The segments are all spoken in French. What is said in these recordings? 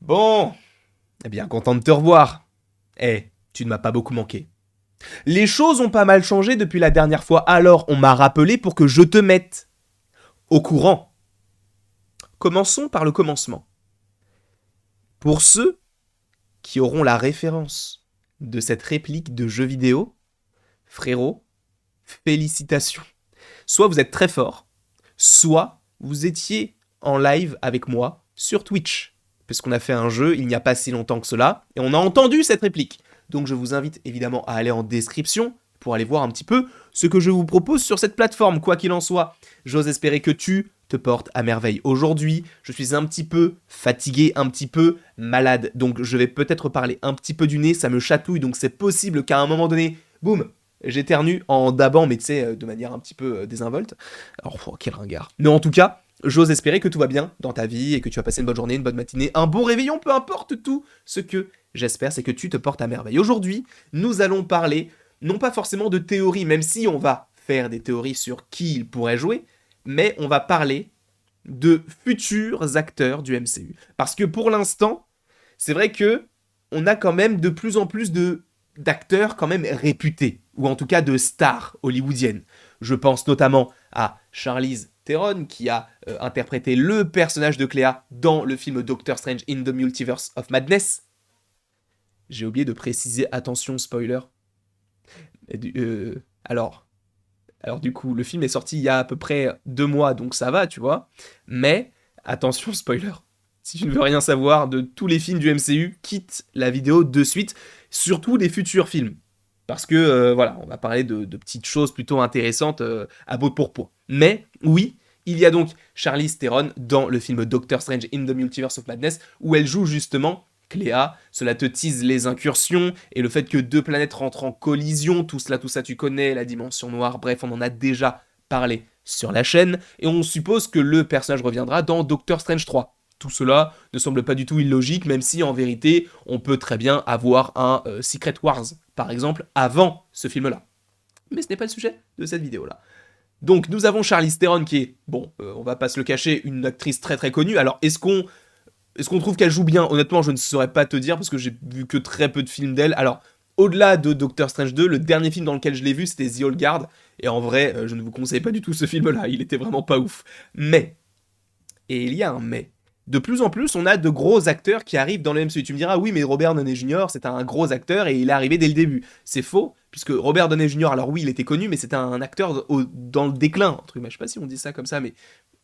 Bon, eh bien content de te revoir. Tu ne m'as pas beaucoup manqué. Les choses ont pas mal changé depuis la dernière fois, alors on m'a rappelé pour que je te mette au courant. Commençons par le commencement. Pour ceux qui auront la référence de cette réplique de jeu vidéo, frérot, félicitations. Soit vous êtes très fort, soit vous étiez en live avec moi sur Twitch. Parce qu'on a fait un jeu il n'y a pas si longtemps que cela, et on a entendu cette réplique. Donc je vous invite évidemment à aller en description pour aller voir un petit peu ce que je vous propose sur cette plateforme. Quoi qu'il en soit, j'ose espérer que tu te portes à merveille aujourd'hui. Je suis un petit peu fatigué, un petit peu malade, donc je vais peut-être parler un petit peu du nez, ça me chatouille, donc c'est possible qu'à un moment donné, boum, j'éternue en dabant, mais tu sais, de manière un petit peu désinvolte. Alors, quel ringard. Mais en tout cas, j'ose espérer que tout va bien dans ta vie et que tu vas passer une bonne journée, une bonne matinée, un bon réveillon, peu importe tout. Ce que j'espère, c'est que tu te portes à merveille. Aujourd'hui, nous allons parler, non pas forcément de théorie, même si on va faire des théories sur qui il pourrait jouer, mais on va parler de futurs acteurs du MCU. Parce que pour l'instant, c'est vrai que on a quand même de plus en plus d'acteurs quand même réputés, ou en tout cas de stars hollywoodiennes. Je pense notamment à Charlize Theron, qui a interprété le personnage de Cléa dans le film Doctor Strange in the Multiverse of Madness. J'ai oublié de préciser, attention, spoiler. Alors, du coup, le film est sorti il y a à peu près 2 mois, donc ça va, tu vois. Mais, attention, spoiler. Si tu ne veux rien savoir de tous les films du MCU, quitte la vidéo de suite, surtout des futurs films. Parce que, voilà, on va parler de petites choses plutôt intéressantes à bout de pourpoint. Mais, oui, il y a donc Charlize Theron dans le film Doctor Strange in the Multiverse of Madness, où elle joue justement Cléa. Cela te tease les incursions et le fait que deux planètes rentrent en collision, tout ça tu connais, la dimension noire, bref, on en a déjà parlé sur la chaîne, et on suppose que le personnage reviendra dans Doctor Strange 3. Tout cela ne semble pas du tout illogique, même si en vérité, on peut très bien avoir un Secret Wars, par exemple, avant ce film-là. Mais ce n'est pas le sujet de cette vidéo-là. Donc nous avons Charlize Theron qui est, bon, on va pas se le cacher, une actrice très très connue. Alors est-ce qu'on trouve qu'elle joue bien? Honnêtement, je ne saurais pas te dire parce que j'ai vu que très peu de films d'elle. Alors, au-delà de Doctor Strange 2, le dernier film dans lequel je l'ai vu, c'était The Old Guard. Et en vrai, je ne vous conseille pas du tout ce film-là. Il était vraiment pas ouf. Mais, et il y a un mais, de plus en plus, on a de gros acteurs qui arrivent dans le MCU. Tu me diras, oui, mais Robert Downey Jr., c'est un gros acteur et il est arrivé dès le début. C'est faux, puisque Robert Downey Jr., alors oui, il était connu, mais c'était un acteur dans le déclin. Entre guillemets, je sais pas si on dit ça comme ça, mais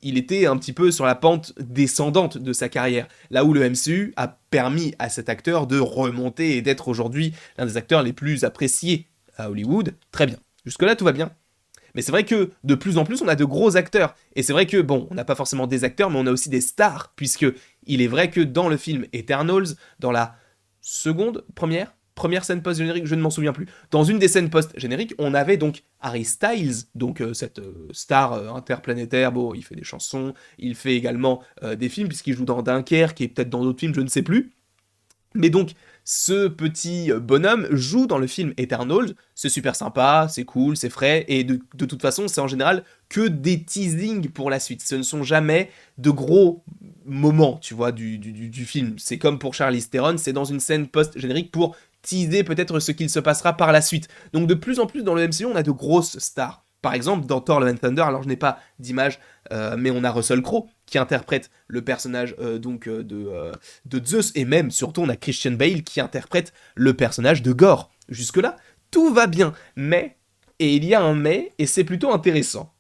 il était un petit peu sur la pente descendante de sa carrière. Là où le MCU a permis à cet acteur de remonter et d'être aujourd'hui l'un des acteurs les plus appréciés à Hollywood. Très bien. Jusque-là, tout va bien. Mais c'est vrai que de plus en plus, on a de gros acteurs. Et c'est vrai que, bon, on n'a pas forcément des acteurs, mais on a aussi des stars, puisque il est vrai que dans le film Eternals, dans la première scène post-générique, je ne m'en souviens plus. Dans une des scènes post-génériques, on avait donc Harry Styles, donc cette star interplanétaire. Bon, il fait des chansons, il fait également des films, puisqu'il joue dans Dunkerque et peut-être dans d'autres films, je ne sais plus. Mais donc, ce petit bonhomme joue dans le film Eternals, c'est super sympa, c'est cool, c'est frais, et de toute façon, c'est en général que des teasings pour la suite. Ce ne sont jamais de gros moments, tu vois, du film. C'est comme pour Charlize Theron, c'est dans une scène post-générique pour teaser peut-être ce qu'il se passera par la suite. Donc de plus en plus dans le MCU, on a de grosses stars. Par exemple, dans Thor Love and Thunder, alors je n'ai pas d'image, mais on a Russell Crowe qui interprète le personnage de Zeus, et même, surtout, on a Christian Bale qui interprète le personnage de Gore. Jusque-là, tout va bien, mais, et il y a un mais, et c'est plutôt intéressant.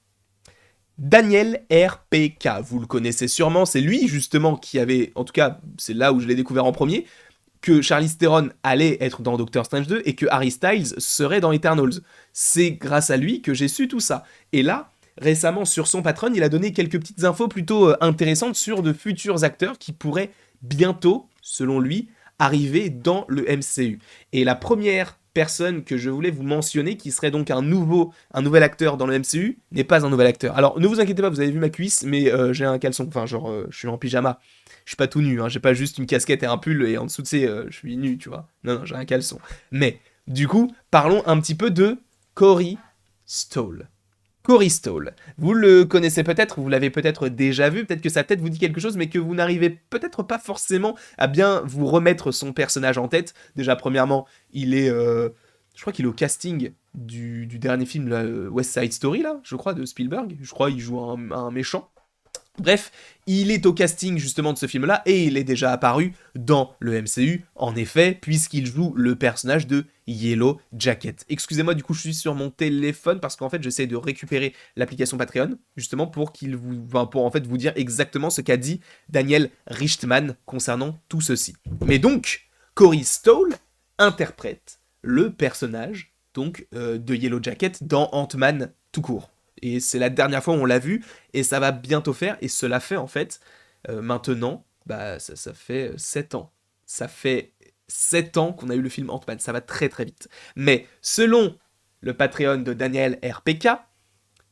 Daniel RPK, vous le connaissez sûrement, c'est lui justement qui avait, en tout cas, c'est là où je l'ai découvert en premier, que Charlize Theron allait être dans Doctor Strange 2 et que Harry Styles serait dans Eternals. C'est grâce à lui que j'ai su tout ça. Et là, récemment, sur son Patreon, il a donné quelques petites infos plutôt intéressantes sur de futurs acteurs qui pourraient bientôt, selon lui, arriver dans le MCU. Et la première personne que je voulais vous mentionner, qui serait donc un nouvel acteur dans le MCU, n'est pas un nouvel acteur. Alors, ne vous inquiétez pas, vous avez vu ma cuisse, mais j'ai un caleçon, enfin, genre, je suis en pyjama. Je suis pas tout nu, hein, j'ai pas juste une casquette et un pull, et en dessous, je suis nu, tu vois. Non, non, j'ai un caleçon. Mais, du coup, parlons un petit peu de Corey Stoll. Corey Stoll. Vous le connaissez peut-être, vous l'avez peut-être déjà vu, peut-être que sa tête vous dit quelque chose, mais que vous n'arrivez peut-être pas forcément à bien vous remettre son personnage en tête. Déjà, premièrement, il est... je crois qu'il est au casting du dernier film, là, West Side Story, là, je crois, de Spielberg. Je crois qu'il joue un méchant. Bref, il est au casting justement de ce film-là et il est déjà apparu dans le MCU, en effet, puisqu'il joue le personnage de Yellow Jacket. Excusez-moi, du coup, je suis sur mon téléphone parce qu'en fait, j'essaie de récupérer l'application Patreon, justement pour pour en fait vous dire exactement ce qu'a dit Daniel Richtman concernant tout ceci. Mais donc, Corey Stoll interprète le personnage donc de Yellow Jacket dans Ant-Man tout court. Et c'est la dernière fois où on l'a vu, et ça va bientôt faire, et cela fait en fait, maintenant, bah ça fait 7 ans. Ça fait 7 ans qu'on a eu le film Ant-Man, ça va très très vite. Mais selon le Patreon de Daniel RPK,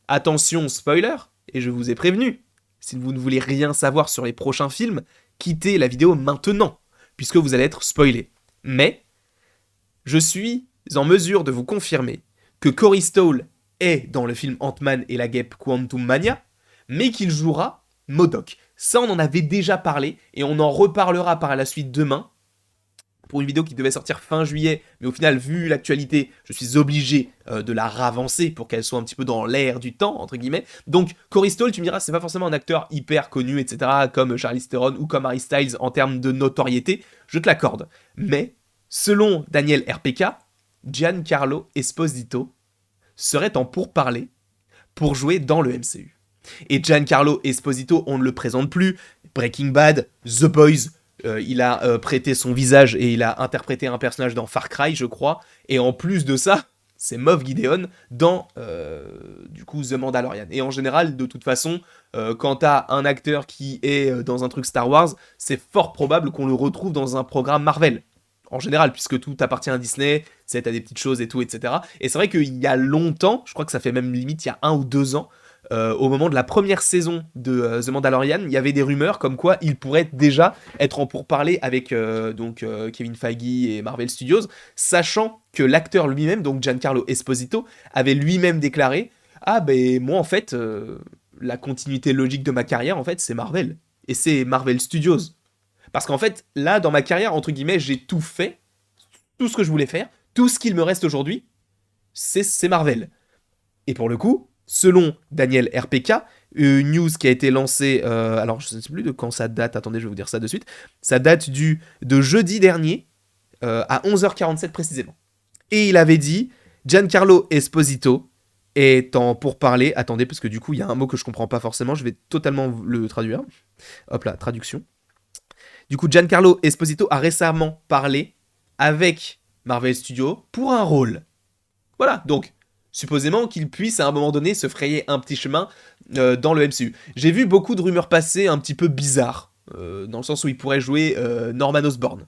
attention spoiler, et je vous ai prévenu, si vous ne voulez rien savoir sur les prochains films, quittez la vidéo maintenant, puisque vous allez être spoilé. Mais, je suis en mesure de vous confirmer que Corey Stoll est dans le film Ant-Man et la guêpe Quantum Mania, mais qu'il jouera MODOK. Ça, on en avait déjà parlé, et on en reparlera par la suite demain, pour une vidéo qui devait sortir fin juillet, mais au final, vu l'actualité, je suis obligé de la ravancer pour qu'elle soit un petit peu dans l'air du temps, entre guillemets. Donc, Corey Stoll, tu me diras, c'est pas forcément un acteur hyper connu, etc., comme Charlize Theron ou comme Harry Styles en termes de notoriété, je te l'accorde. Mais, selon Daniel RPK, Giancarlo Esposito serait en pourparlers pour jouer dans le MCU. Et Giancarlo Esposito, on ne le présente plus. Breaking Bad, The Boys, il a prêté son visage et il a interprété un personnage dans Far Cry, je crois. Et en plus de ça, c'est Moff Gideon dans, du coup, The Mandalorian. Et en général, de toute façon, quand t'as un acteur qui est dans un truc Star Wars, c'est fort probable qu'on le retrouve dans un programme Marvel. En général, puisque tout appartient à Disney, t'as des petites choses et tout, etc. Et c'est vrai qu'il y a longtemps, je crois que ça fait même limite il y a 1 ou 2 ans, au moment de la première saison de The Mandalorian, il y avait des rumeurs comme quoi il pourrait déjà être en pourparlers avec Kevin Feige et Marvel Studios, sachant que l'acteur lui-même, donc Giancarlo Esposito, avait lui-même déclaré « Ah ben moi en fait, la continuité logique de ma carrière en fait c'est Marvel, et c'est Marvel Studios. » Parce qu'en fait, là, dans ma carrière, entre guillemets, j'ai tout fait, tout ce que je voulais faire, tout ce qu'il me reste aujourd'hui, c'est Marvel. Et pour le coup, selon Daniel RPK, une news qui a été lancée, alors je ne sais plus de quand ça date, attendez, je vais vous dire ça de suite, ça date de jeudi dernier, à 11h47 précisément. Et il avait dit, Giancarlo Esposito est en pourparlers, attendez, parce que du coup, il y a un mot que je comprends pas forcément, je vais totalement le traduire. Hop là, traduction. Du coup, Giancarlo Esposito a récemment parlé avec Marvel Studios pour un rôle. Voilà, donc, supposément qu'il puisse à un moment donné se frayer un petit chemin dans le MCU. J'ai vu beaucoup de rumeurs passer un petit peu bizarres, dans le sens où il pourrait jouer Norman Osborn.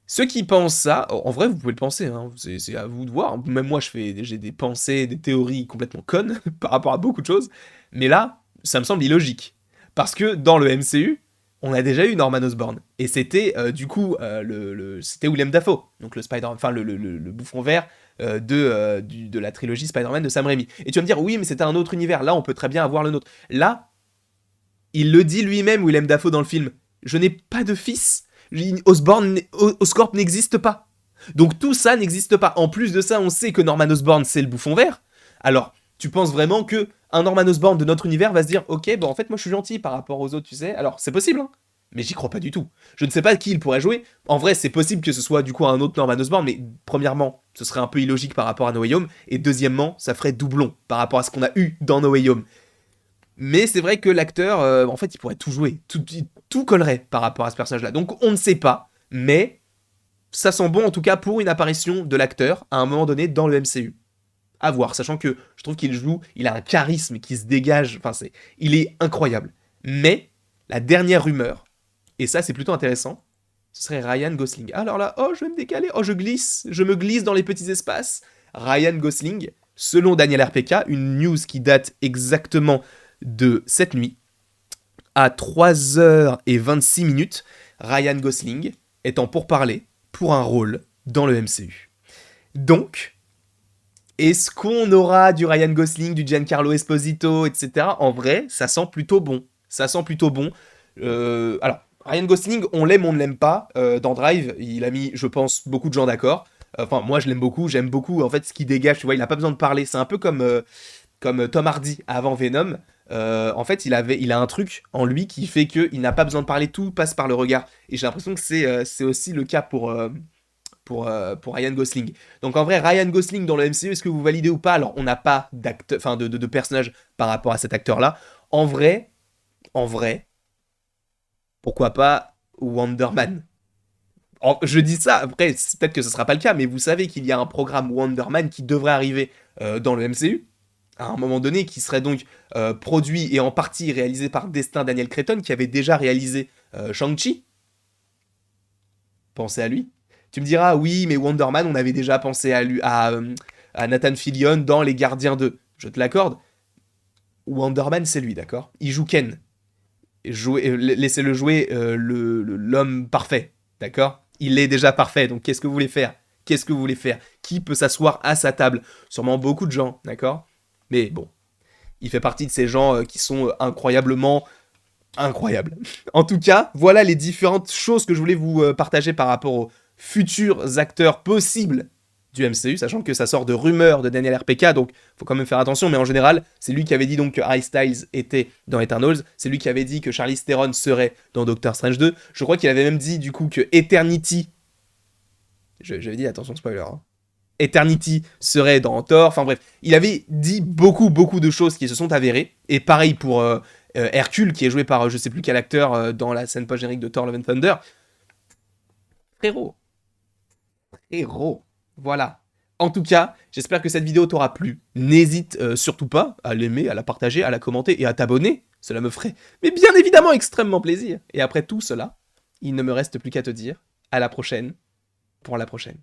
Ceux qui pensent ça, en vrai, vous pouvez le penser, hein, c'est à vous de voir. Même moi, j'ai des pensées, des théories complètement connes par rapport à beaucoup de choses. Mais là, ça me semble illogique. Parce que dans le MCU, on a déjà eu Norman Osborn. Et c'était du coup c'était Willem Dafoe, donc le Spider, enfin le bouffon vert de la trilogie Spider-Man de Sam Raimi. Et tu vas me dire oui, mais c'était un autre univers. Là, on peut très bien avoir le nôtre. Là, il le dit lui-même, Willem Dafoe dans le film. Je n'ai pas de fils. Oscorp n'existe pas. Donc tout ça n'existe pas. En plus de ça, on sait que Norman Osborn c'est le bouffon vert. Alors, tu penses vraiment que un Norman Osborn de notre univers va se dire ok, bon en fait moi je suis gentil par rapport aux autres, tu sais. Alors c'est possible, hein, mais j'y crois pas du tout. Je ne sais pas qui il pourrait jouer. En vrai, c'est possible que ce soit du coup un autre Norman Osborn, mais premièrement, ce serait un peu illogique par rapport à No Way Home, et deuxièmement, ça ferait doublon par rapport à ce qu'on a eu dans No Way Home. Mais c'est vrai que l'acteur, en fait, il pourrait tout jouer, tout collerait par rapport à ce personnage-là. Donc on ne sait pas, mais ça sent bon en tout cas pour une apparition de l'acteur à un moment donné dans le MCU. À voir, sachant que je trouve qu'il joue, il a un charisme qui se dégage, enfin il est incroyable. Mais la dernière rumeur, et ça c'est plutôt intéressant, ce serait Ryan Gosling. Alors là, oh je vais me décaler, oh je me glisse dans les petits espaces. Ryan Gosling, selon Daniel RPK, une news qui date exactement de cette nuit, à 3h26, Ryan Gosling est en pourparlers pour un rôle dans le MCU. Donc, Est-ce qu'on aura du Ryan Gosling, du Giancarlo Esposito, etc. En vrai, ça sent plutôt bon. Ça sent plutôt bon. Alors, Ryan Gosling, on l'aime, on ne l'aime pas. Dans Drive, il a mis, je pense, beaucoup de gens d'accord. Enfin, moi, je l'aime beaucoup. J'aime beaucoup, en fait, ce qu'il dégage. Tu vois, il n'a pas besoin de parler. C'est un peu comme Tom Hardy avant Venom. En fait, il a un truc en lui qui fait qu'il n'a pas besoin de parler. Tout passe par le regard. Et j'ai l'impression que c'est aussi le cas pour Ryan Gosling. Donc en vrai, Ryan Gosling dans le MCU, est-ce que vous validez ou pas? Alors, on n'a pas d'acteur, enfin de personnage par rapport à cet acteur-là. En vrai, en vrai, pourquoi pas Wonder Man? Je dis ça, après, peut-être que ce sera pas le cas, mais vous savez qu'il y a un programme Wonder Man qui devrait arriver dans le MCU à un moment donné, qui serait donc produit et en partie réalisé par Destin Daniel Cretton, qui avait déjà réalisé Shang-Chi. Pensez à lui. Tu me diras, oui, mais Wonder Man, on avait déjà pensé à lui, à Nathan Fillion dans Les Gardiens 2. Je te l'accorde. Wonder Man, c'est lui, d'accord? Il joue Ken. Laissez-le jouer l'homme parfait, d'accord? Il est déjà parfait, donc qu'est-ce que vous voulez faire? Qu'est-ce que vous voulez faire? Qui peut s'asseoir à sa table? Sûrement beaucoup de gens, d'accord? Mais bon, il fait partie de ces gens qui sont incroyablement incroyables. En tout cas, voilà les différentes choses que je voulais vous partager par rapport aux futurs acteurs possibles du MCU, sachant que ça sort de rumeurs de Daniel RPK, donc faut quand même faire attention, mais en général, c'est lui qui avait dit donc que Harry Styles était dans Eternals, c'est lui qui avait dit que Charlize Theron serait dans Doctor Strange 2, je crois qu'il avait même dit du coup que Eternity, j'avais dit attention spoiler, hein. Eternity serait dans Thor, enfin bref, il avait dit beaucoup de choses qui se sont avérées, et pareil pour Hercule, qui est joué par je sais plus quel acteur dans la scène post-générique de Thor Love and Thunder. Frérot, héros. Voilà. En tout cas, j'espère que cette vidéo t'aura plu. N'hésite surtout pas à l'aimer, à la partager, à la commenter et à t'abonner. Cela me ferait, mais bien évidemment, extrêmement plaisir. Et après tout cela, il ne me reste plus qu'à te dire à la prochaine pour la prochaine.